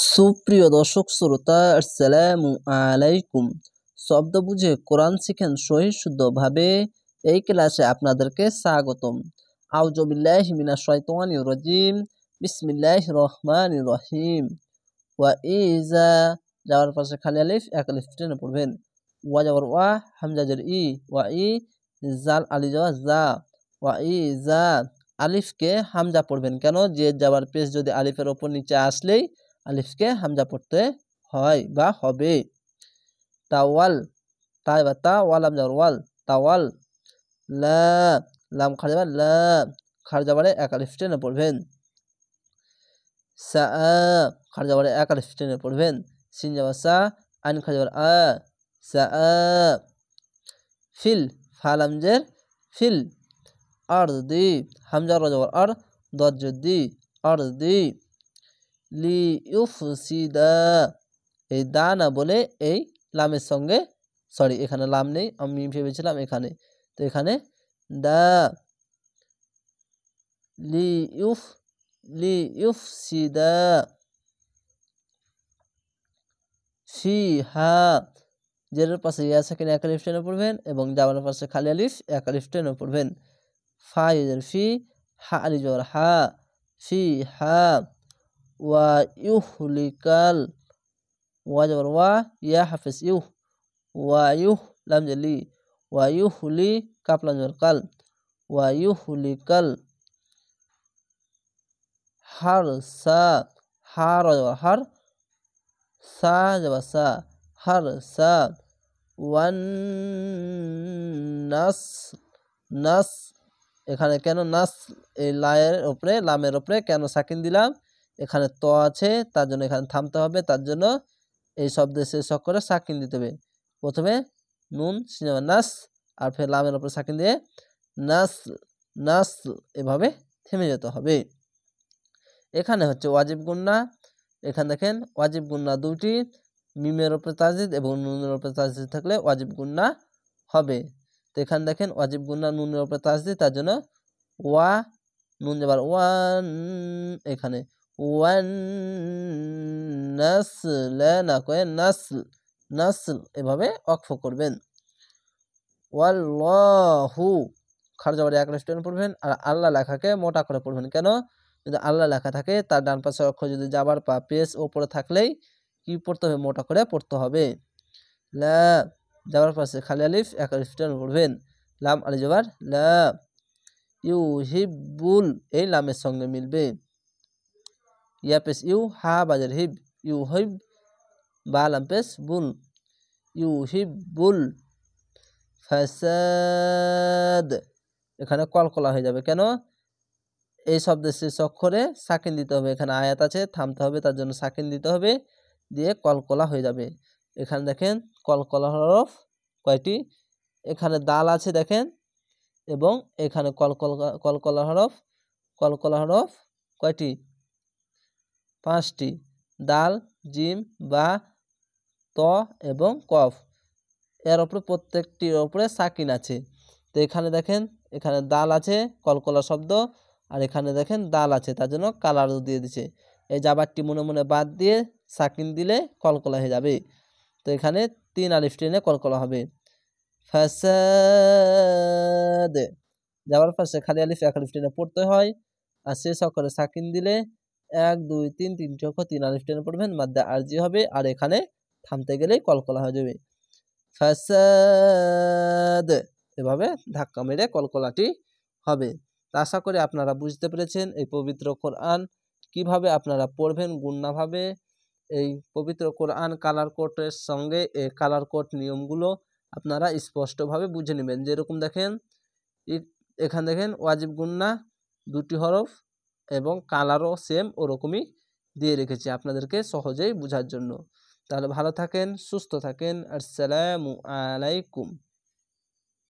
সুপ্রিয় দর্শক শ্রোতা, আসসালামু আলাইকুম। শব্দ বুঝে কোরআন শিখেন সহি শুদ্ধভাবে, এই ক্লাসে আপনাদেরকে স্বাগতম। আউযু বিল্লাহি মিনাশ শাইতানির রাজিম। বিসমিল্লাহির রহমানির রহিম। ওয়া ইজা যাওয়ার পাশে খালি আলিফ, এক আলিফ টেনে পড়বেন। ওয়া যাওয়ার ওয়া, হামজা জের ই, ওয়া ই, জাল আলি যাওয়া যা। ওয়া ইজা আলিফকে হামজা পড়বেন কেন? যে যাওয়ার পেশ যদি আলিফের ওপর নিচে আসলেই আলিফকে হামজা পড়তে হয় বা হবে। তাওয়াল, তাই বা তা, ওয়ালাম যাওয়ার ওয়াল, তাওয়াল। লা, লাম খাড়া যাবার লা, খাড়া যাবারে এক আলিফ টেনে পড়বেন। সা, খাড়া যাবারে এক আলিফ টেনে পড়বেন। সিন যাবার সা, আইন খাড়া যাবার আ, সা। ফিল, ফালাম জের ফিল। আরদি, হামজা র যাবার আর, দদ দি, আরদি। লি ইউফসিদা, এই দা না বলে এই লামের সঙ্গে, সরি এখানে লাম নেই, আমি ভেবেছিলাম এখানে, তো এখানে দা। লি ইউফসিদা ফিহা, জেরের পাশে ইয়া সাকিন এক আলিফ টেনে পড়বেন এবং জাবানের পাশে খালি আলিফ এক আলিফ টেনে পড়বেন। ফা ইজের ফি, হা আলি জবর হা, ফিহা। ওয়া ইউহলিকাল, ওয়া যাবার ওয়া, ইয়া হাফিজ ইউ, ওয়া ইউহ লাম জালি, ওয়া ইউহলি কাপ লাম যাবার কাল, ওয়া ইউহলিকাল হারসা, হার যাবার হার, সা যাবার সা, হারসা। ওয়ান নাস, নাস, এখানে কেন নাস, এই লায়ের ওপরে লামের ওপরে কেন সাকিন দিলাম? এখানে ত আছে, তার জন্য এখানে থামতে হবে, তার জন্য এই শব্দের শেষ অক্ষরে সাকিন দিতে হবে। প্রথমে নুন সিনেমা নাস, আর ফের লামের ওপরে সাকিন দিয়ে নাস, নাস, এভাবে থেমে যেতে হবে। এখানে হচ্ছে ওয়াজিব গুন্না। এখানে দেখেন ওয়াজিব গুন্না দুটি, মিমের ওপরে তাজদিদ এবং নুনের ওপরে তাজদিদ থাকলে ওয়াজিব গুন্না হবে। তো এখানে দেখেন ওয়াজিব গুন্না নুনের ওপরে তাজদিদ, তার জন্য ওয়া, নুন যাবার ওয়ান, এখানে ওয়ান নাসল, না কয়ে নাসল, নাসল, এভাবে অক্ফ করবেন। ওয়াল্লাহু, খাড়া যাবার এক টেনে পড়বেন, আর আল্লাহ লেখাকে মোটা করে পড়বেন কেন? যদি আল্লাহ লেখা থাকে তার ডান পাশের অক্ষর যদি যাবার পা পেশ ওপরে থাকলেই কি পড়তে হবে? মোটা করে পড়তে হবে। লা, যাবার পাশে খালি আলিফ এক আলিফ টেনে পড়বেন। লাম আলি যাবার লা। ইউহিব্বুল, এই লামের সঙ্গে মিলবে। ইয়া পেশ ইউ, হা বাজার হিব, ইউহিব, বা লাম পেশ বুল, ইউহিব্বুল ফাসাদ, এখানে কলকলা হয়ে যাবে কেন? এই শব্দের শেষ অক্ষরে সাকিন দিতে হবে, এখানে আয়াত আছে, থামতে হবে, তার জন্য সাকিন দিতে হবে, দিয়ে কলকলা হয়ে যাবে। এখানে দেখেন কলকলা হরফ কয়টি? এখানে দাল আছে দেখেন, এবং এখানে কলকলা হরফ, কলকলা হরফ কয়টি? 5টি। দাল, জিম, বা, ত এবং কফ, এর উপরে প্রত্যেকটির উপরে সাকিন আছে। তো এখানে দেখেন এখানে দাল আছে, কলকলা শব্দ, আর এখানে দেখেন দাল আছে, তার জন্য কালার দিয়ে দিছে। এই জাবারটি মনে মনে বাদ দিয়ে সাকিন দিলে কলকলা হয়ে যাবে। তো এখানে 3 আলিফ টেনে কলকলা হবে। ফাসাদ, যাওয়ার পাশে খালি আলিফ এক আলিফ টেনে পড়তে হয়, আর শেষ অক্ষরে সাকিন দিলে 1 2 3 3টি অক্ষর 3 আলিফ টেনে পড়বেন, মাদ্দা আরজি হবে, আর এখানে থামতে গেলেই কলকলা হয়ে যাবে। ফাসাদ, এভাবে ধাক্কা মেরে কলকলাটি হবে। আশা করি আপনারা বুঝতে পেরেছেন এই পবিত্র কোরআন কিভাবে আপনারা পড়বেন গুণনাভাবে। এই পবিত্র কোরআন কালার কোডের সঙ্গে এই কালার কোড নিয়মগুলো আপনারা স্পষ্টভাবে বুঝে নেবেন। যেরকম দেখেন এখানে দেখেন ওয়াজিব গুন্না 2টি হরফ এবং কালারও সেম ওরকমই দিয়ে রেখেছি আপনাদেরকে সহজেই বোঝার জন্য। তাহলে ভালো থাকেন, সুস্থ থাকেন। আসসালামু আলাইকুম।